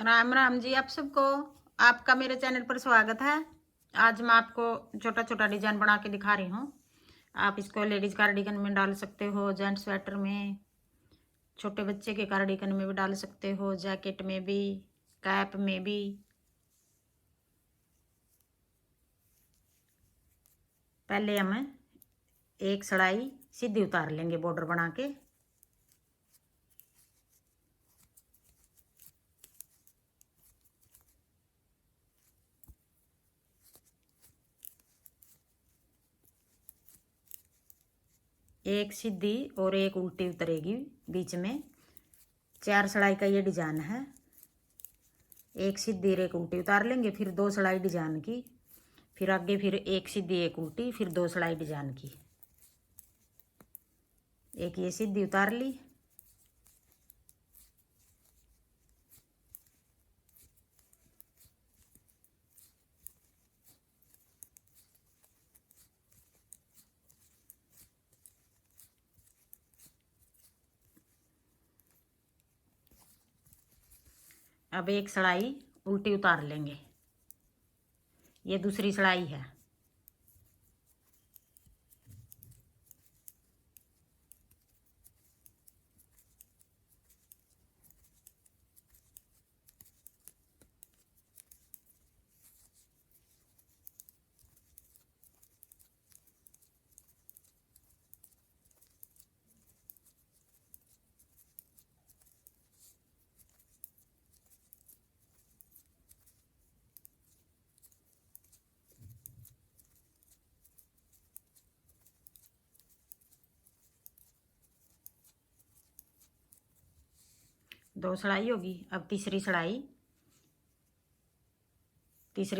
राम राम जी आप सबको। आपका मेरे चैनल पर स्वागत है। आज मैं आपको छोटा छोटा डिजाइन बना के दिखा रही हूँ। आप इसको लेडीज कार्डिगन में डाल सकते हो, जेंट स्वेटर में, छोटे बच्चे के कार्डिगन में भी डाल सकते हो, जैकेट में भी, कैप में भी। पहले हम एक सिलाई सीधी उतार लेंगे बॉर्डर बना के। एक सीधी और एक उल्टी उतरेगी बीच में। 4 सिलाई का ये डिजाइन है। एक सीधी और एक उल्टी उतार लेंगे, फिर 2 सिलाई डिजाइन की, फिर आगे फिर एक सीधी एक उल्टी, फिर 2 सिलाई डिजाइन की। एक ये सीधी उतार ली, अब एक सिलाई उल्टी उतार लेंगे। ये दूसरी सिलाई है। दो सिलाई होगी। अब तीसरी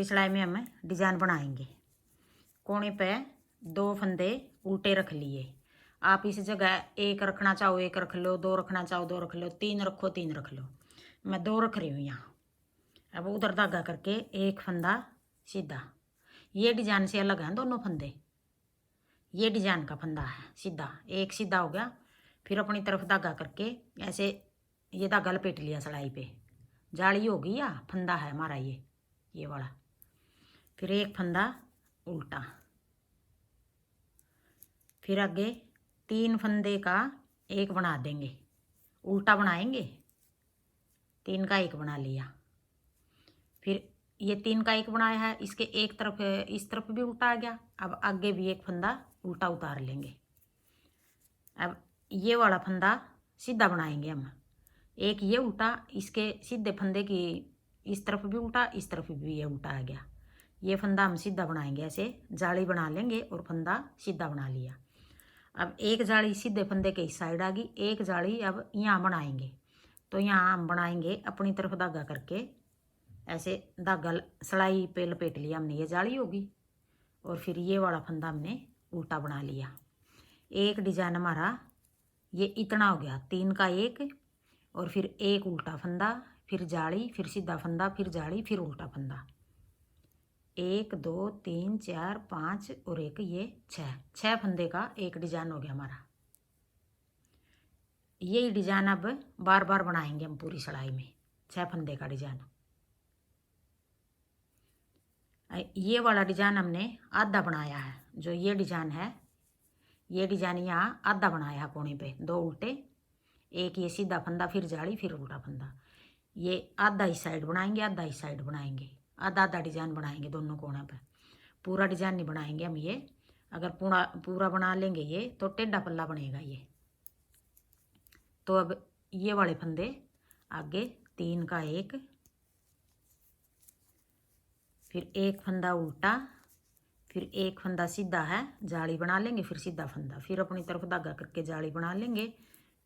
सिलाई में हम डिजाइन बनाएंगे। कोने पे 2 फंदे उल्टे रख लिए। आप इस जगह एक रखना चाहो एक रख लो, 2 रखना चाहो 2 रख लो, 3 रखो 3 रख लो। मैं 2 रख रही हूँ यहाँ। अब उधर धागा करके एक फंदा सीधा। ये डिजाइन से अलग हैं दोनों फंदे। ये डिजाइन का फंदा है सीधा, एक सीधा हो गया। फिर अपनी तरफ धागा करके ऐसे ये धागा लपेट लिया सिलाई पे। जाली होगी या फंदा है हमारा ये वाला। फिर एक फंदा उल्टा, फिर आगे 3 फंदे का एक बना देंगे, उल्टा बनाएंगे। 3 का एक बना लिया। फिर ये 3 का एक बनाया है, इसके एक तरफ इस तरफ भी उल्टा आ गया। अब आगे भी एक फंदा उल्टा उतार लेंगे। अब ये वाला फंदा सीधा बनाएंगे हम। एक ये उल्टा, इसके सीधे फंदे की इस तरफ भी उल्टा, इस तरफ भी ये उल्टा आ गया। ये फंदा हम सीधा बनाएंगे, ऐसे जाली बना लेंगे और फंदा सीधा बना लिया। अब एक जाली सीधे फंदे के इस साइड आ गई, एक जाली अब यहाँ बनाएंगे। तो यहाँ हम बनाएंगे अपनी तरफ धागा करके ऐसे धागा सिलाई पे लपेट लिया हमने, ये जाली होगी। और फिर ये वाला फंदा हमने उल्टा बना लिया। एक डिजाइन हमारा ये इतना हो गया, 3 का एक और फिर एक उल्टा फंदा, फिर जाली, फिर सीधा फंदा, फिर जाली, फिर उल्टा फंदा। 1 2 3 4 5 और एक ये 6 फंदे का एक डिजाइन हो गया हमारा। यही डिजाइन अब बार बार बनाएंगे हम पूरी सिलाई में, 6 फंदे का डिजाइन। ये वाला डिजाइन हमने आधा बनाया है। जो ये डिजाइन है, ये डिजाइन यहाँ आधा बनाया है कोने पे, 2 उल्टे, एक ये सीधा फंदा, फिर जाली, फिर उल्टा फंदा। ये आधा इस साइड बनाएंगे, आधा इस साइड बनाएंगे, आधा आधा डिजाइन बनाएंगे दोनों कोने पे। पूरा डिजाइन नहीं बनाएंगे हम ये। अगर पूरा बना लेंगे ये तो टेढ़ा पल्ला बनेगा ये। तो अब ये वाले फंदे आगे 3 का एक, फिर एक फंदा उल्टा, फिर एक फंदा सीधा है, जाली बना लेंगे, फिर सीधा फंदा, फिर अपनी तरफ धागा करके जाली बना लेंगे,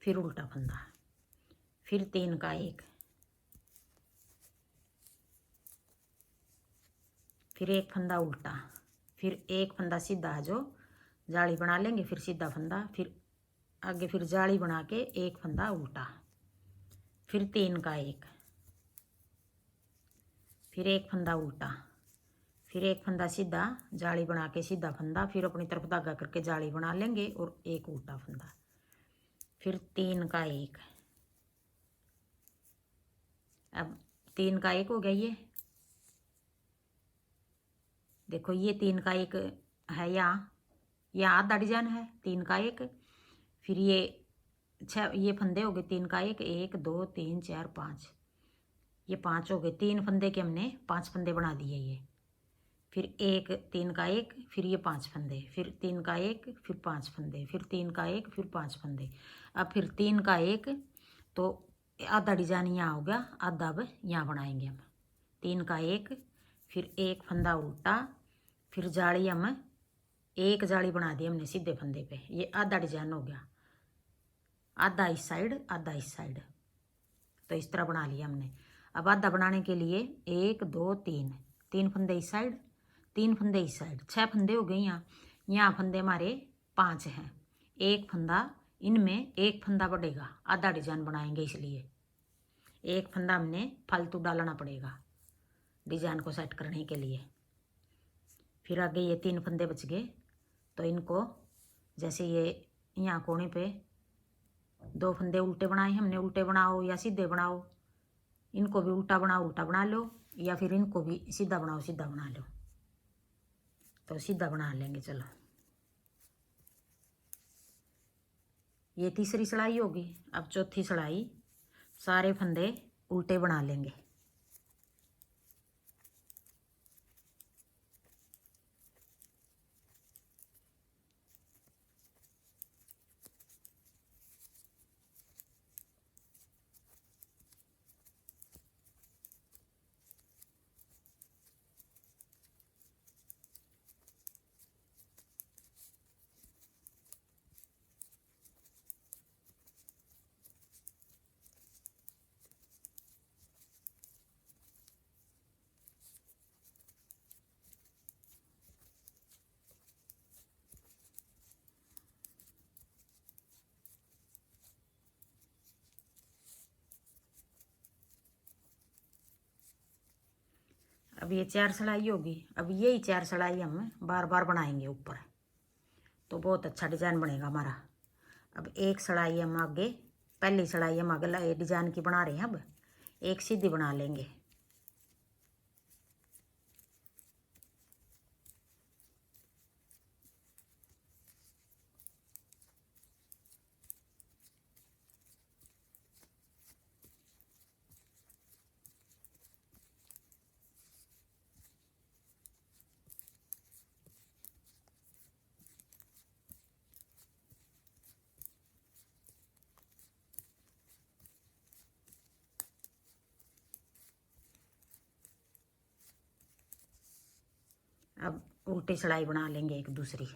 फिर उल्टा फंदा, फिर 3 का एक, फिर एक फंदा उल्टा, फिर एक फंदा सीधा है जो जाली बना लेंगे, फिर सीधा फंदा, फिर आगे फिर जाली बना के एक फंदा उल्टा, फिर 3 का एक, फिर एक फंदा उल्टा, फिर एक फंदा सीधा, जाली बना के सीधा फंदा, फिर अपनी तरफ धागा करके जाली बना लेंगे और एक उल्टा फंदा, फिर 3 का एक। अब 3 का 1 हो गया। ये देखो ये 3 का 1 है, यहाँ आधा डिजाइन है 3 का 1। फिर ये 6 ये फंदे हो गए 3 का 1, 1 2 3 4 5, ये 5 हो गए। 3 फंदे के हमने 5 फंदे बना दिए ये। फिर 1 3 का 1, फिर ये 5 फंदे, फिर 3 का 1, फिर 5 फंदे, फिर 3 का 1, फिर 5 फंदे। अब फिर 3 का 1, तो आधा डिजाइन यहाँ हो गया, आधा अब यहाँ बनाएंगे हम। 3 का 1, फिर एक फंदा उल्टा, फिर जाली हम एक जाली बना दी हमने सीधे फंदे पे। ये आधा डिजाइन हो गया, आधा इस साइड आधा इस साइड, तो इस तरह बना लिया हमने। अब आधा बनाने के लिए 1 2 3, 3 फंदे इस साइड, 3 फंदे इस साइड, 6 फंदे हो गए। यहाँ फंदे हमारे 5 हैं। एक फंदा इनमें, एक फंदा बढ़ेगा, आधा डिजाइन बनाएंगे इसलिए एक फंदा हमने फालतू डालना पड़ेगा डिजाइन को सेट करने के लिए। फिर आगे ये 3 फंदे बच गए, तो इनको जैसे ये यहाँ कोने पे 2 फंदे उल्टे बनाए हमने, उल्टे बनाओ या सीधे बनाओ, इनको भी उल्टा बना लो, या फिर इनको भी सीधा बना लो। तो सीधा बना लेंगे। चलो ये तीसरी सिलाई होगी। अब चौथी सिलाई सारे फंदे उल्टे बना लेंगे। अब ये 4 सिलाई होगी। अब यही 4 सिलाई हम बार बार बनाएंगे ऊपर, तो बहुत अच्छा डिजाइन बनेगा हमारा। अब एक सिलाई हम आगे, पहली सिलाई हम आगे डिजाइन की बना रहे हैं, अब एक सीधी बना लेंगे। अब उल्टी सिलाई बना लेंगे एक दूसरी।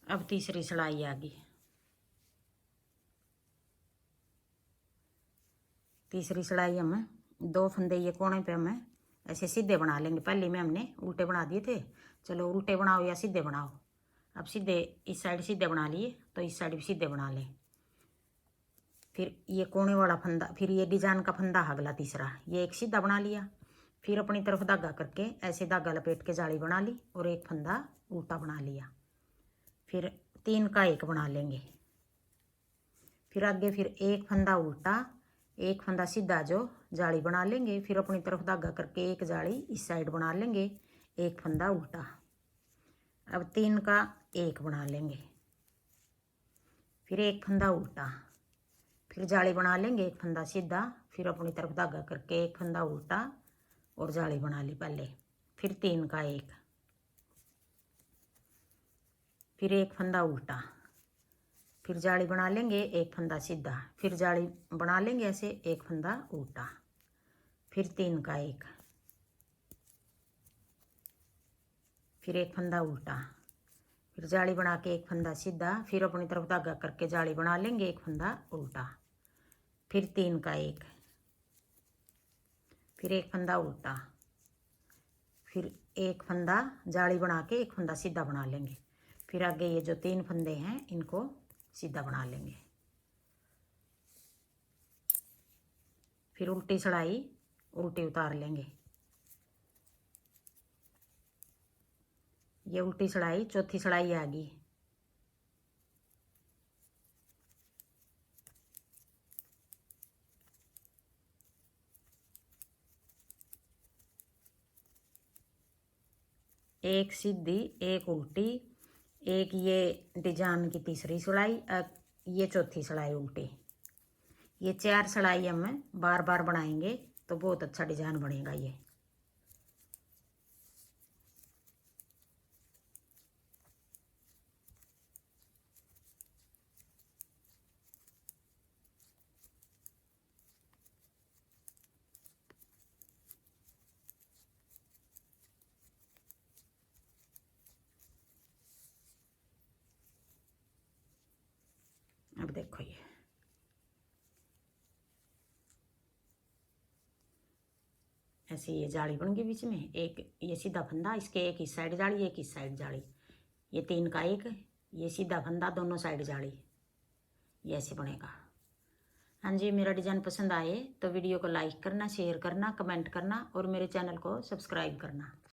अब तीसरी सिलाई आ गई। तीसरी सिलाई हम 2 फंदे ये कोने पे हम ऐसे सीधे बना लेंगे। पहले में हमने उल्टे बना दिए थे, चलो उल्टे बनाओ या सीधे बनाओ। अब सीधे इस साइड सीधे बना लिए, तो इस साइड भी सीधे बना लें। फिर ये कोने वाला फंदा, फिर ये डिजाइन का फंदा अगला तीसरा, ये एक सीधा बना लिया। फिर अपनी तरफ धागा करके ऐसे धागा लपेट के जाली बना ली और एक फंदा उल्टा बना लिया। फिर 3 का 1 बना लेंगे। फिर आगे फिर एक फंदा उल्टा, एक फंदा सीधा जो जाली बना लेंगे। फिर अपनी तरफ धागा करके एक जाली इस साइड बना लेंगे, एक फंदा उल्टा। अब 3 का 1 बना लेंगे, फिर एक फंदा उल्टा, फिर जाली बना लेंगे एक फंदा सीधा, फिर अपनी तरफ धागा करके एक फंदा उल्टा और जाली बना ली पहले। फिर 3 का 1, फिर एक फंदा उल्टा, फिर जाली बना लेंगे एक फंदा सीधा, फिर जाली बना लेंगे ऐसे एक फंदा उल्टा, फिर 3 का 1, फिर एक फंदा उल्टा, फिर जाली बना के एक फंदा सीधा, फिर अपनी तरफ धागा करके जाली बना लेंगे, एक फंदा उल्टा, फिर 3 का 1, फिर एक फंदा उल्टा, फिर एक फंदा जाली बना के एक फंदा सीधा बना लेंगे, फिर आगे ये जो 3 फंदे हैं इनको सीधा बना लेंगे, फिर उल्टी सिलाई उल्टी उतार लेंगे। ये उल्टी सिलाई चौथी सिलाई आ गई। एक सीधी, एक उल्टी, एक ये डिजाइन की तीसरी सिलाई, ये चौथी सिलाई उल्टी। ये 4 सिलाई हम बार बार बनाएंगे तो बहुत अच्छा डिजाइन बनेगा ये। अब देखो ये ऐसे ये जाली बन गई बीच में, एक ये सीधा फंदा, इसके एक इस साइड जाली एक इस साइड जाली, ये 3 का 1, ये सीधा फंदा दोनों साइड जाली, ये ऐसे बनेगा। हाँ जी, मेरा डिज़ाइन पसंद आए तो वीडियो को लाइक करना, शेयर करना, कमेंट करना और मेरे चैनल को सब्सक्राइब करना।